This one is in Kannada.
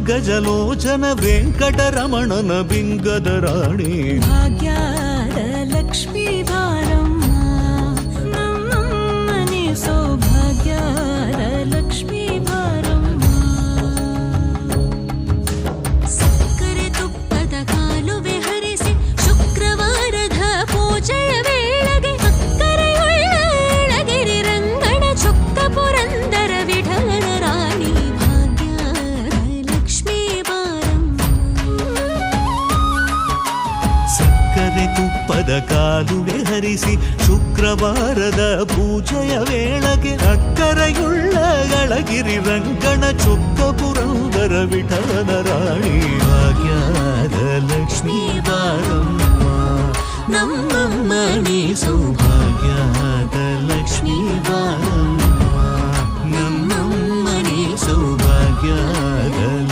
ಗಜಲೋಚನ ವೆಂಕಟರಮಣನ ಬಿಂಗದ ರಾಣಿ ಭಾಗ್ಯದ ಲಕ್ಷ್ಮೀ ಬಾರಮ್ಮ ನಮ್ಮನೆ ಸೌಭಾಗ್ಯದ ಲಕ್ಷ್ಮೀ ಬಾರಮ್ಮ ಸಕ್ಕರೆ ತುಪ್ಪದ ಕಾಲುವೆ ಹರಿಸಿ ಶುಕ್ರವಾರದ ಪೂಜೆಯ ವೇಳೆಗೆ ಅಕ್ಕರೆಯುಳ್ಳ ಅಳಗಿರಿ ರಂಗಣ ಚೊಕ್ಕ ಪುರಂದರ ವಿಠಲನ ರಾಣಿ ಭಾಗ್ಯದ ಲಕ್ಷ್ಮೀ ಬಾರಮ್ಮ ಸಕ್ಕರೆ ತುಪ್ಪದ ಕಾಲುವೆ ಹರಿಸಿ ಶುಕ್ರವಾರದ ಪೂಜೆಯ ವೇಳೆಗೆ ಅಕ್ಕರೆಯುಳ್ಳ ಅಳಗಿರಿ ರಂಗಣ ಚೊಕ್ಕ ಪುರಂದರ ವಿಠಲನ ರಾಣಿ ಭಾಗ್ಯದ ಲಕ್ಷ್ಮೀ ಬಾರಮ್ಮ ನಮ್ಮಮ್ಮನಿ ಸೌಭಾಗ್ಯದ ಲಕ್ಷ್ಮೀ ಬಾರಮ್ಮ ನಮ್ಮಮ್ಮನಿ ಸೌಭಾಗ್ಯ